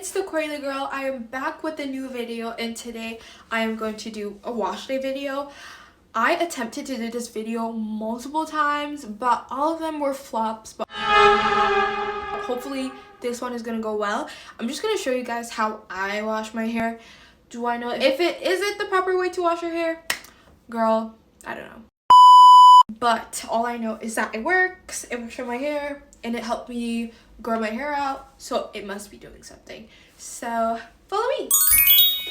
it's the Coily girl. I am back with a new video, and today I am going to do a wash day video. I attempted to do this video multiple times, but all of them were flops, but hopefully this one is gonna go well. I'm just gonna show you guys how I wash my hair. Do I know if it isn't the proper way to wash your hair? Girl, I don't know. But all I know is that it works for my hair, and it helped me grow my hair out, so it must be doing something. So follow me.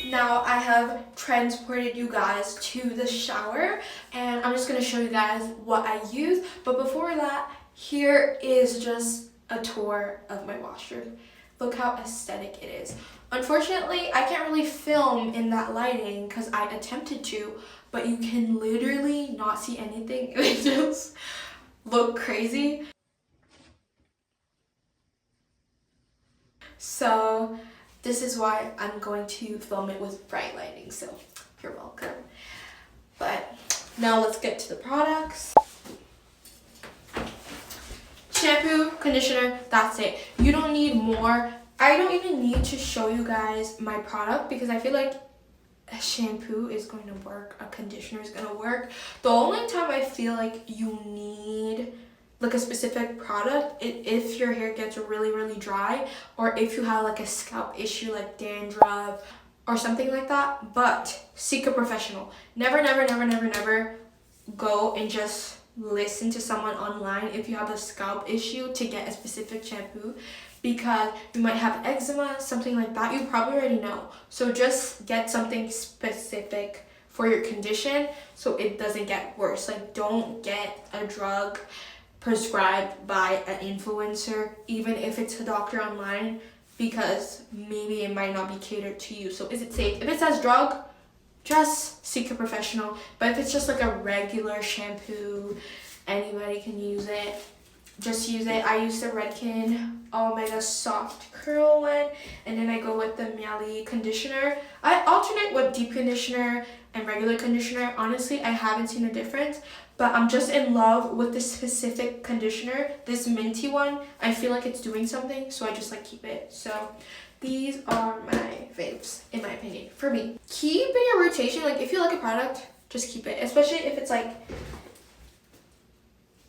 Now I have transported you guys to the shower, and I'm just gonna show you guys what I use. But before that, here is just a tour of my washroom. Look how aesthetic it is. Unfortunately, I can't really film in that lighting because I attempted to, but you can literally not see anything. It just look crazy. So this is why I'm going to film it with bright lighting, so you're welcome. But now let's get to the products. Shampoo, conditioner, that's it. You don't need more. I don't even need to show you guys my product because I feel like a shampoo is going to work, a conditioner is going to work. The only time I feel like you need like a specific product if your hair gets really dry, or if you have like a scalp issue like dandruff or something like that. But seek a professional. Never go and just listen to someone online if you have a scalp issue to get a specific shampoo, because you might have eczema, something like that. You probably already know. So just get something specific for your condition so it doesn't get worse. Like, don't get a drug prescribed by an influencer, even if it's a doctor online, because maybe it might not be catered to you. So is it safe? If it says drug, just seek a professional. But if it's just like a regular shampoo, anybody can use it, just use it. I use the Redken Omega Soft Curl one, and then I go with the Miele conditioner. I alternate with deep conditioner and regular conditioner. Honestly, I haven't seen a difference, but I'm just in love with this specific conditioner, this minty one. I feel like it's doing something, so I just like keep it. So these are my faves, in my opinion, for me. Keep in your rotation. Like, if you like a product, just keep it, especially if it's like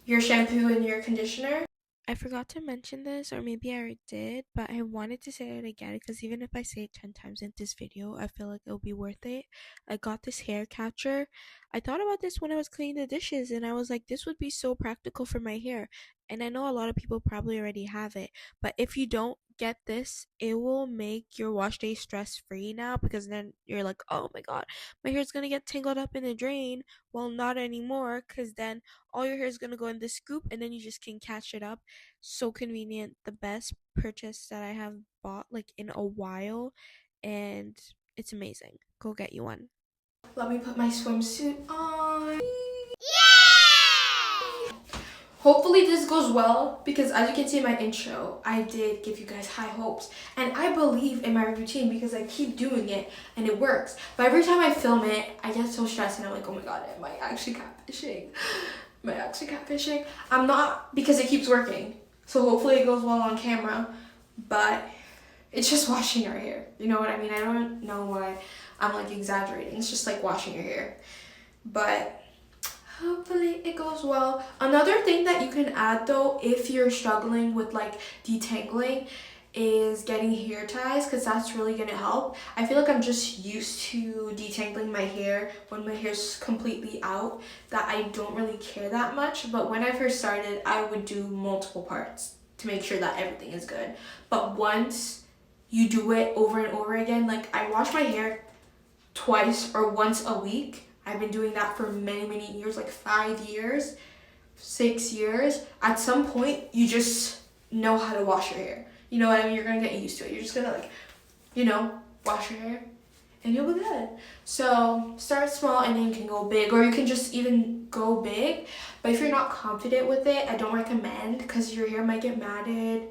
your shampoo and your conditioner. I forgot to mention this, or maybe I already did, but I wanted to say it again because even if I say it 10 times in this video, I feel like it'll be worth it. I got this hair catcher. I thought about this when I was cleaning the dishes, and I was like, this would be so practical for my hair. And I know a lot of people probably already have it, but if you don't get this, it will make your wash day stress free now, because then you're like, oh my god, my hair's gonna get tangled up in the drain. Well, not anymore, because then all your hair is gonna go in this scoop, and then you just can catch it up. So convenient. The best purchase that I have bought like in a while, and it's amazing. Go get you one. Let me put my swimsuit on. Hopefully this goes well, because as you can see in my intro, I did give you guys high hopes, and I believe in my routine because I keep doing it and it works. But every time I film it, I get so stressed and I'm like, oh my god, am I actually catfishing? Am I actually catfishing? I'm not, because it keeps working. So hopefully it goes well on camera, but it's just washing your hair. You know what I mean? I don't know why I'm like exaggerating. It's just like washing your hair. But hopefully it goes well. Another thing that you can add though, if you're struggling with like detangling, is getting hair ties, because that's really gonna help. I feel like I'm just used to detangling my hair when my hair's completely out, that I don't really care that much. But when I first started, I would do multiple parts to make sure that everything is good. But once you do it over and over again, like I wash my hair twice or once a week. I've been doing that for many years, like 5 years, 6 years. At some point, you just know how to wash your hair. You know what I mean? You're gonna get used to it. You're just gonna like, you know, wash your hair and you'll be good. So start small and then you can go big, or you can just even go big. But if you're not confident with it, I don't recommend, because your hair might get matted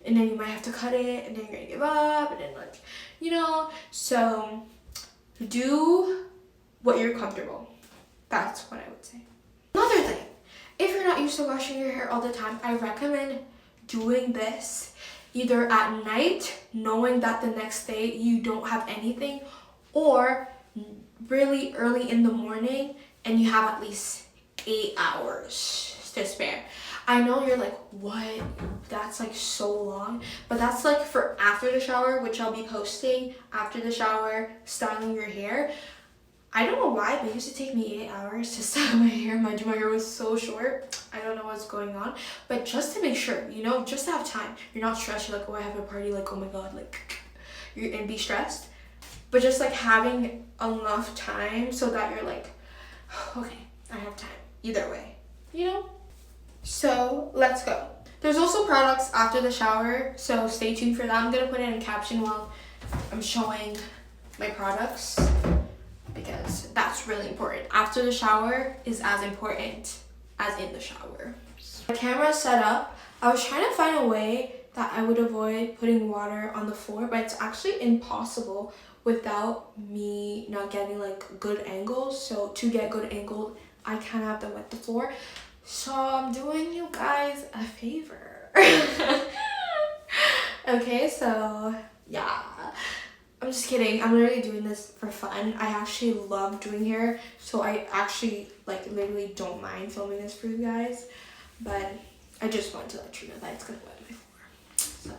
and then you might have to cut it and then you're gonna give up and then like, you know. So do what you're comfortable. That's what I would say. Another thing, if you're not used to washing your hair all the time, I recommend doing this either at night, knowing that the next day you don't have anything, or really early in the morning and you have at least 8 hours to spare. I know you're like, what? That's like so long. But that's like for after the shower, which I'll be posting after the shower, styling your hair. I don't know why, but it used to take me 8 hours to style my hair. Mind you, my hair was so short. I don't know what's going on. But just to make sure, you know, just to have time. You're not stressed. You're like, oh, I have a party. Like, oh my God, like, and be stressed. But just like having enough time so that you're like, okay, I have time. Either way, you know? So let's go. There's also products after the shower, so stay tuned for that. I'm gonna put it in caption while I'm showing my products because that's really important. After the shower is as important as in the shower. The camera set up. I was trying to find a way that I would avoid putting water on the floor, but it's actually impossible without me not getting like good angles. So to get good angled, I kind of have to wet the floor. So I'm doing you guys a favor. Okay, so yeah. I'm just kidding. I'm literally doing this for fun. I actually love doing hair. So I actually like literally don't mind filming this for you guys. But I just wanted to let you know that it's gonna wet my floor. So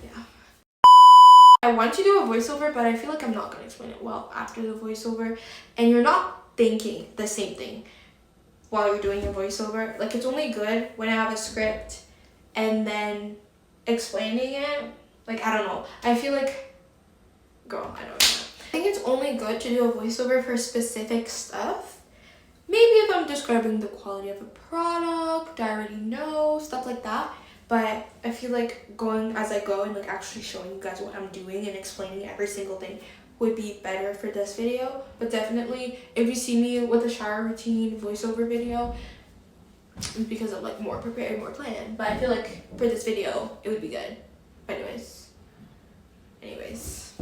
yeah. I want to do a voiceover, but I feel like I'm not gonna explain it well after the voiceover. And you're not thinking the same thing while you're doing your voiceover. Like, it's only good when I have a script and then explaining it. Like, I don't know. I feel like, girl, I don't know. I think it's only good to do a voiceover for specific stuff. Maybe if I'm describing the quality of a product, I already know, stuff like that. But I feel like going as I go and like actually showing you guys what I'm doing and explaining every single thing would be better for this video. But definitely if you see me with a shower routine voiceover video, it's because I'm like more prepared, more planned. But I feel like for this video it would be good. But anyways,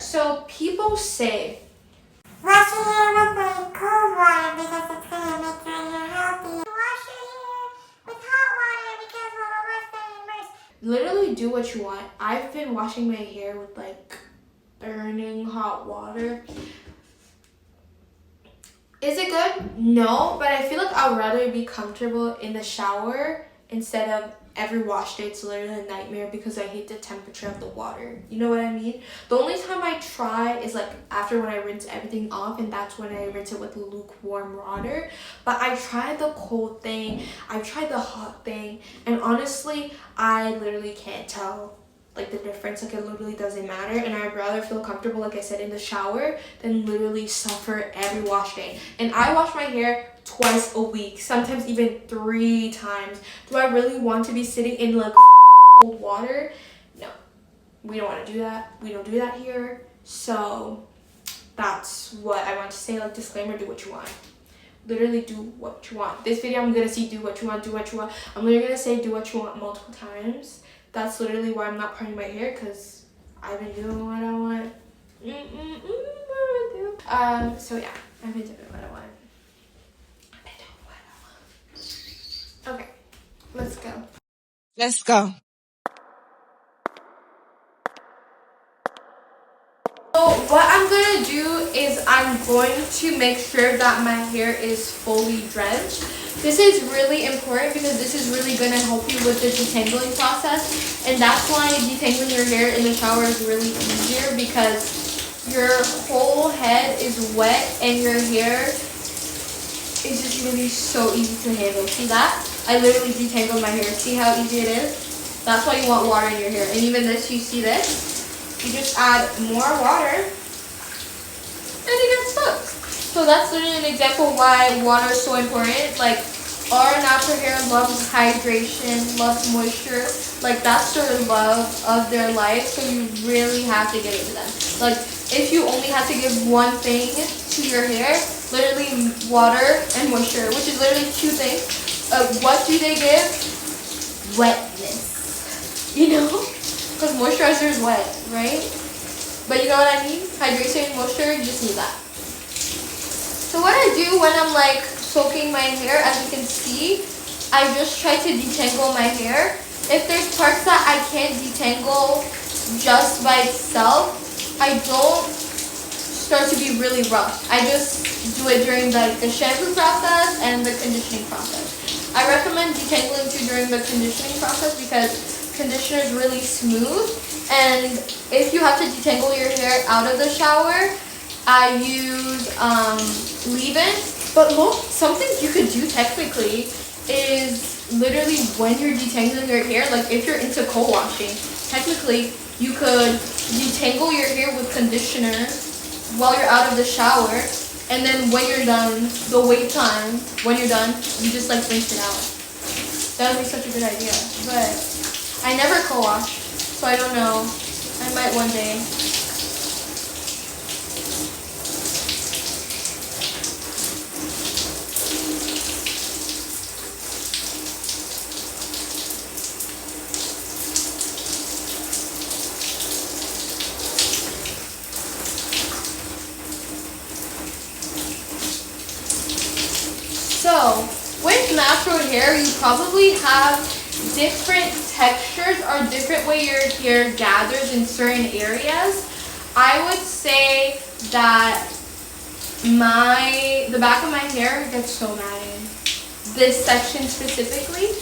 so people say wash your hair with like cold water because it's gonna make your hair healthy. Wash your hair with hot water because it will work very immersed. literally do what you want. I've been washing my hair with like burning hot water. Is it good? No, but I feel like I'd rather be comfortable in the shower instead of every wash day. It's literally a nightmare because I hate the temperature of the water. You know what I mean? The only time I try is like after when I rinse everything off, and that's when I rinse it with lukewarm water. But I tried the cold thing, I tried the hot thing, and honestly, I literally can't tell like the difference. Like, it literally doesn't matter, and I'd rather feel comfortable, like I said, in the shower than literally suffer every wash day. And I wash my hair twice a week, sometimes even 3 times. Do I really want to be sitting in like cold water? No, we don't want to do that. We don't do that here. So that's what I want to say. Like, disclaimer, do what you want. Literally do what you want. This video I'm gonna see do what you want, do what you want. I'm literally gonna say do what you want multiple times. That's literally why I'm not parting my hair, because I've been doing what I want. So yeah, I've been doing what I want. Okay, let's go. Let's go. So what I'm going to do is I'm going to make sure that my hair is fully drenched. This is really important because this is really going to help you with the detangling process. And that's why detangling your hair in the shower is really easier, because your whole head is wet and your hair is just really so easy to handle. See that? I literally detangled my hair. See how easy it is? That's why you want water in your hair. And even this, you see this? You just add more water and it gets stuck. So that's literally an example why water is so important. Like, our natural hair loves hydration, loves moisture. Like, that's their love of their life. So you really have to give it to them. Like, if you only have to give one thing to your hair, literally water and moisture, which is literally 2 things. What do they give? Wetness. You know? Because moisturizer is wet, right? But you know what I mean? Hydration and moisture, you just need that. So what I do when I'm like soaking my hair, as you can see, I just try to detangle my hair. if there's parts that I can't detangle just by itself, I don't start to be really rough. I just do it during the shampoo process and the conditioning process. I recommend detangling too during the conditioning process because conditioner is really smooth, and if you have to detangle your hair out of the shower, I use leave-in. But look, something you could do technically is literally when you're detangling your hair, like if you're into co-washing, technically you could detangle your hair with conditioner while you're out of the shower, and then when you're done, the wait time, when you're done, you just like rinse it out. That would be such a good idea, but I never co-wash, so I don't know. I might one day. So, with natural hair, you probably have different textures or different way your hair gathers in certain areas. I would say that the back of my hair gets so matted. This section specifically,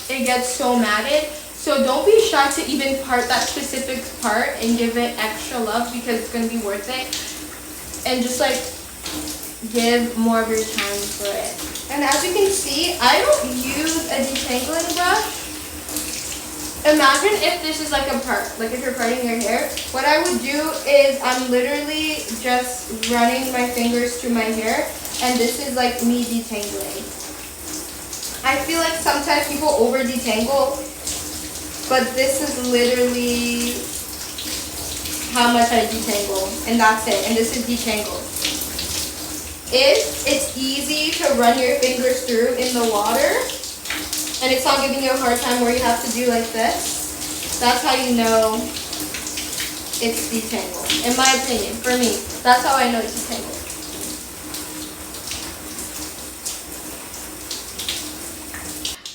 it gets so matted. So don't be shy to even part that specific part and give it extra love because it's going to be worth it. And just like give more of your time for it. And as you can see, I don't use a detangling brush. Imagine if this is like a part, like if you're parting your hair, what I would do is I'm literally just running my fingers through my hair, and this is like me detangling. I feel like sometimes people over detangle, but this is literally how much I detangle, and that's it, and this is detangled. If it's easy to run your fingers through in the water, and it's not giving you a hard time where you have to do like this, that's how you know it's detangled. In my opinion, for me, that's how I know it's detangled.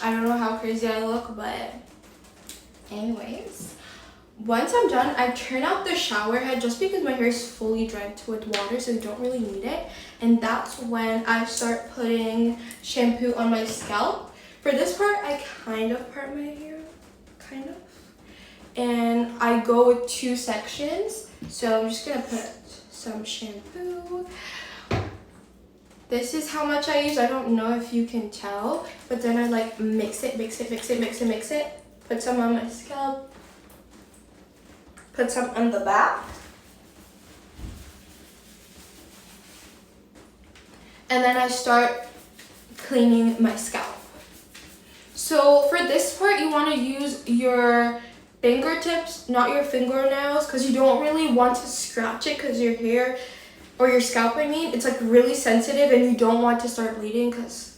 I don't know how crazy I look, but anyways. Once I'm done, I turn out the shower head just because my hair is fully drenched with water, so you don't really need it. And that's when I start putting shampoo on my scalp. For this part, I kind of part my hair, kind of. And I go with 2 sections. So I'm just gonna put some shampoo. This is how much I use. I don't know if you can tell, but then I like mix it. Put some on my scalp. Put some on the back. And then I start cleaning my scalp. So for this part, you want to use your fingertips, not your fingernails, because you don't really want to scratch it because your hair, or your scalp I mean, it's like really sensitive and you don't want to start bleeding because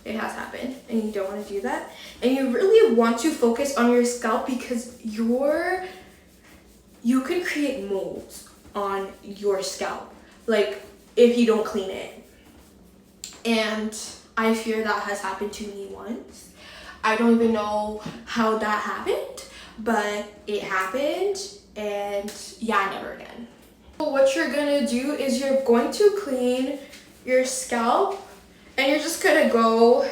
it has happened and you don't want to do that. And you really want to focus on your scalp because you can create molds on your scalp, like if you don't clean it. And I fear that has happened to me once. I don't even know how that happened, but it happened, and yeah, never again. So what you're gonna do is you're going to clean your scalp, and you're just gonna go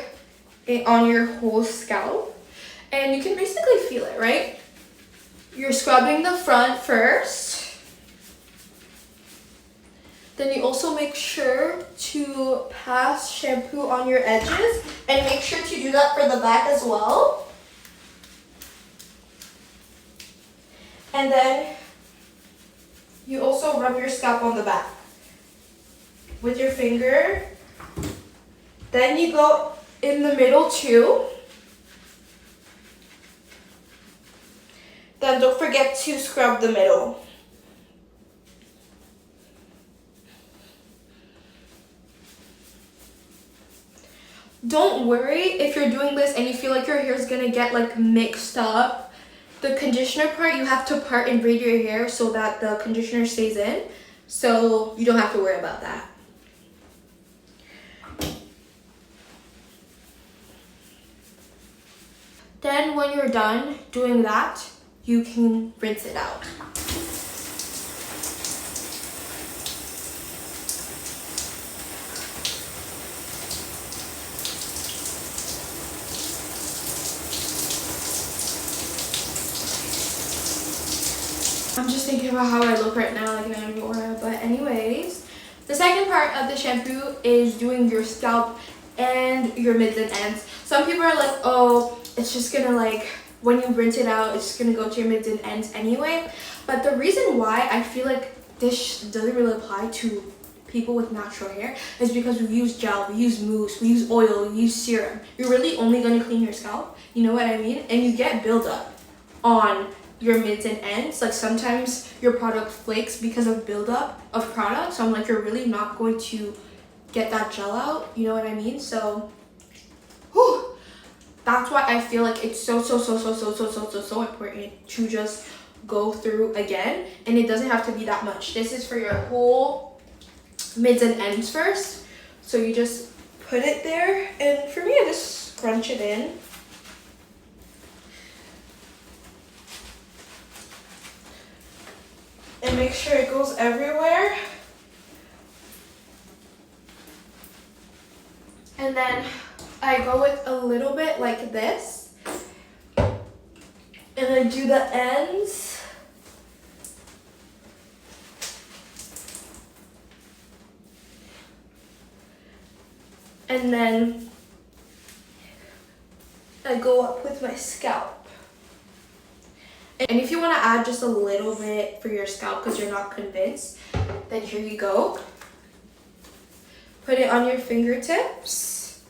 on your whole scalp, and you can basically feel it, right? You're scrubbing the front first. Then you also make sure to pass shampoo on your edges, and make sure to do that for the back as well. And then you also rub your scalp on the back with your finger. Then you go in the middle too. Then don't forget to scrub the middle. Don't worry if you're doing this and you feel like your hair is gonna get like mixed up. The conditioner part, you have to part and braid your hair so that the conditioner stays in. So you don't have to worry about that. Then when you're done doing that, you can rinse it out. I'm just thinking about how I look right now, like an Angora. But anyways, the second part of the shampoo is doing your scalp and your mids and ends. Some people are like, oh, it's just gonna like, when you rinse it out, it's gonna go to your mids and ends anyway. But the reason why I feel like this doesn't really apply to people with natural hair is because we use gel, we use mousse, we use oil, we use serum. You're really only gonna clean your scalp, you know what I mean? And you get buildup on your mids and ends. Like sometimes your product flakes because of buildup of product. So I'm like, you're really not going to get that gel out, you know what I mean? So whew, that's why I feel like it's so important to just go through again. And it doesn't have to be that much. This is for your whole mids and ends first. So you just put it there, and for me I just scrunch it in. And make sure it goes everywhere. And then I go with a little bit like this. And I do the ends. And then I go up with my scalp. And if you want to add just a little bit for your scalp because you're not convinced, then here you go. Put it on your fingertips.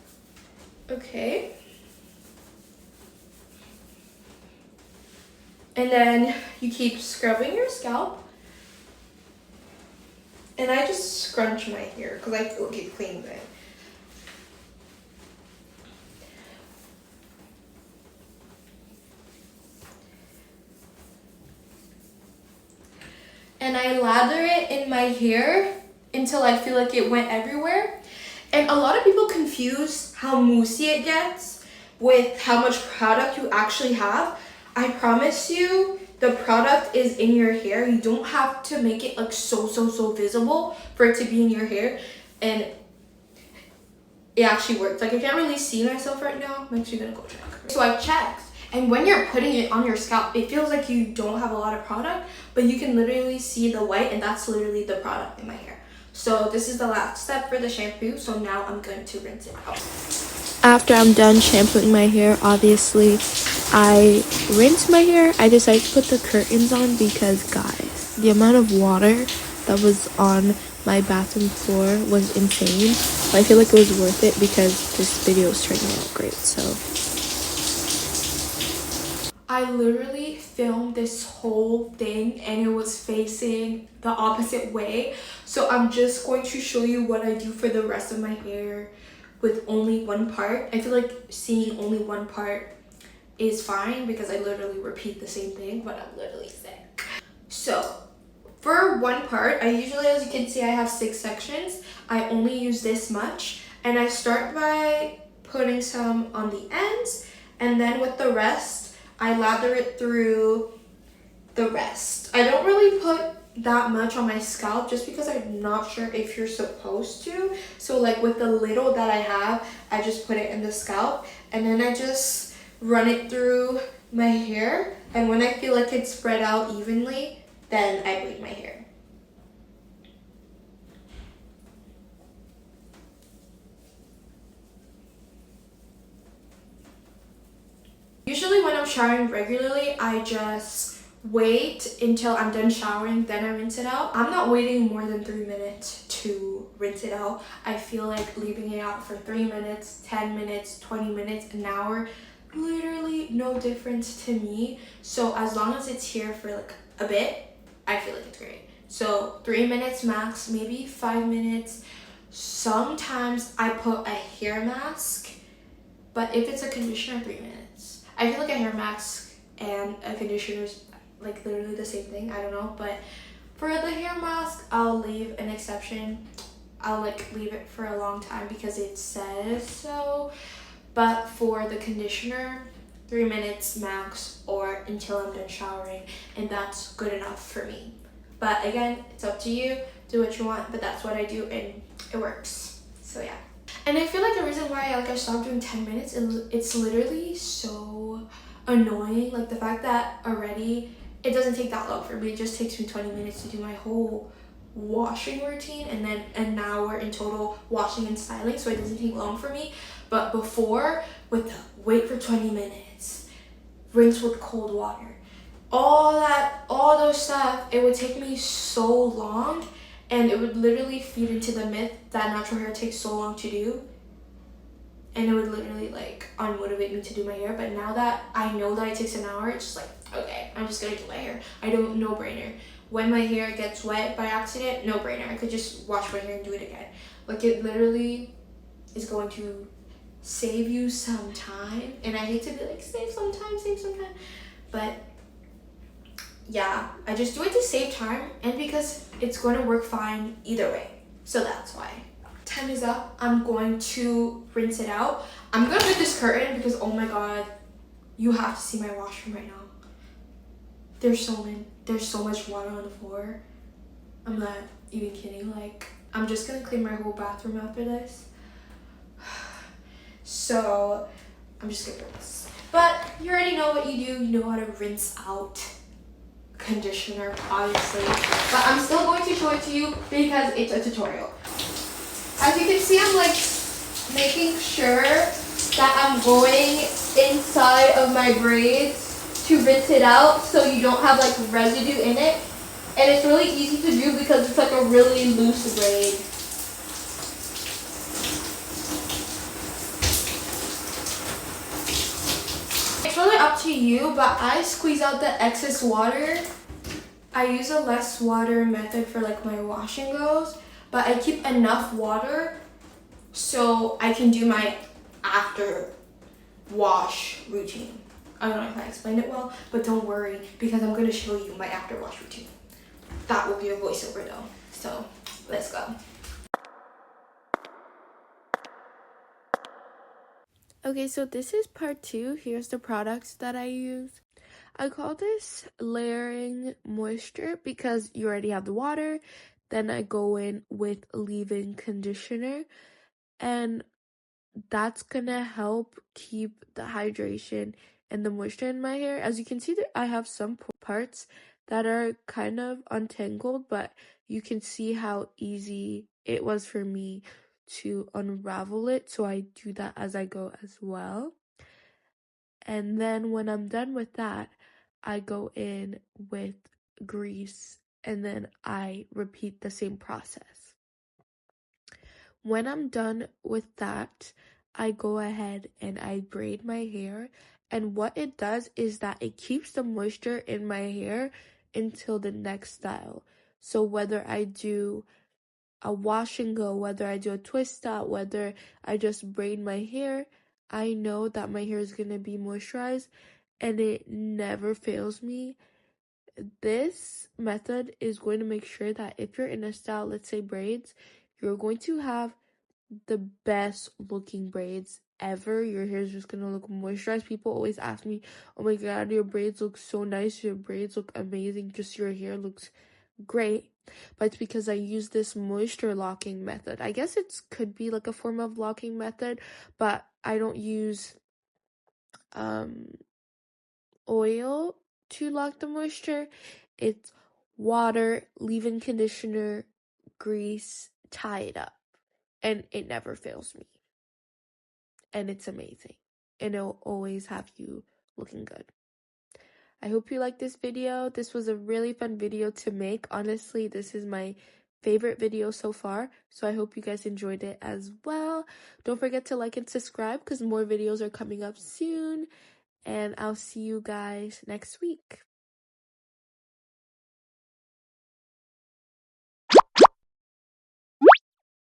Okay. And then you keep scrubbing your scalp. And I just scrunch my hair because I feel like it cleans it. And I lather it in my hair until I feel like it went everywhere. And a lot of people confuse how moussey it gets with how much product you actually have. I promise you, the product is in your hair. You don't have to make it like so visible for it to be in your hair. And it actually works. Like I can't really see myself right now. I'm actually gonna go check. So I checked. And when you're putting it on your scalp, it feels like you don't have a lot of product, but you can literally see the white, and that's literally the product in my hair. So this is the last step for the shampoo. So now I'm going to rinse it out. After I'm done shampooing my hair, obviously, I rinse my hair. I decided to put the curtains on because, guys, the amount of water that was on my bathroom floor was insane. But I feel like it was worth it because this video is turning out great, so. I literally filmed this whole thing and it was facing the opposite way. So I'm just going to show you what I do for the rest of my hair with only one part. I feel like seeing only one part is fine because I literally repeat the same thing, but I'm literally sick. So for one part, I usually, as you can see, I have 6 sections. I only use this much, and I start by putting some on the ends, and then with the rest, I lather it through the rest. I don't really put that much on my scalp just because I'm not sure if you're supposed to. So like with the little that I have, I just put it in the scalp, and then I just run it through my hair. And when I feel like it's spread out evenly, then I bleed my hair. Usually when I'm showering regularly, I just wait until I'm done showering, then I rinse it out. I'm not waiting more than 3 minutes to rinse it out. I feel like leaving it out for 3 minutes, 10 minutes, 20 minutes, an hour, literally no difference to me. So as long as it's here for like a bit, I feel like it's great. So 3 minutes max, maybe 5 minutes. Sometimes I put a hair mask, but if it's a conditioner, 3 minutes. I feel like a hair mask and a conditioner is like literally the same thing. I don't know, but for the hair mask, I'll leave an exception. I'll like leave it for a long time because it says so. But for the conditioner, 3 minutes max or until I'm done showering, and that's good enough for me. But again, it's up to you. Do what you want, but that's what I do and it works. So yeah. And I feel like the reason why I stopped doing 10 minutes, it's literally so annoying. Like the fact that already it doesn't take that long for me. It just takes me 20 minutes to do my whole washing routine, and then an hour in total washing and styling, so it doesn't take long for me. But before, with the wait for 20 minutes, rinse with cold water, all those stuff, it would take me so long, and it would literally feed into the myth that natural hair takes so long to do, and it would literally like unmotivate me to do my hair. But now that I know that it takes an hour, it's just like, okay, I'm just gonna do my hair. I don't, no brainer. When my hair gets wet by accident, no brainer. I could just wash my hair and do it again. Like it literally is going to save you some time. And I hate to be like, save some time. But yeah, I just do it to save time and because it's going to work fine either way. So that's why. Time is up. I'm going to rinse it out. I'm gonna put this curtain because oh my god, you have to see my washroom right now. There's so much water on the floor. I'm not even kidding. Like, I'm just gonna clean my whole bathroom after this. So I'm just gonna rinse. But you already know what you do. You know how to rinse out conditioner, obviously. But I'm still going to show it to you because it's a tutorial. As you can see, I'm like making sure that I'm going inside of my braids to rinse it out so you don't have like residue in it. And it's really easy to do because it's like a really loose braid. It's really up to you, but I squeeze out the excess water. I use a less water method for like my washing goes, but I keep enough water so I can do my after wash routine. I don't know if I explained it well, but don't worry because I'm going to show you my after wash routine. That will be a voiceover though. So let's go. Okay, so this is part 2. Here's the products that I use. I call this layering moisture because you already have the water. Then I go in with leave-in conditioner, and that's gonna help keep the hydration and the moisture in my hair. As you can see, that I have some parts that are kind of untangled, but you can see how easy it was for me to unravel it, so I do that as I go as well. And then when I'm done with that, I go in with grease, and then I repeat the same process. When I'm done with that, I go ahead and I braid my hair, and what it does is that it keeps the moisture in my hair until the next style. So whether I do a wash and go, whether I do a twist out, whether I just braid my hair, I know that my hair is going to be moisturized and it never fails me. This method is going to make sure that if you're in a style, let's say braids, you're going to have the best looking braids ever. Your hair is just gonna look moisturized. People always ask me, oh my god, your braids look so nice, your braids look amazing, just your hair looks great. But it's because I use this moisture locking method. I guess it could be like a form of locking method, but I don't use oil to lock the moisture. It's water, leave-in conditioner, grease, tie it up, and it never fails me. And it's amazing, and it'll always have you looking good. I hope you liked this video. This was a really fun video to make. Honestly, this is my favorite video so far, so I hope you guys enjoyed it as well. Don't forget to like and subscribe because more videos are coming up soon, and I'll see you guys next week.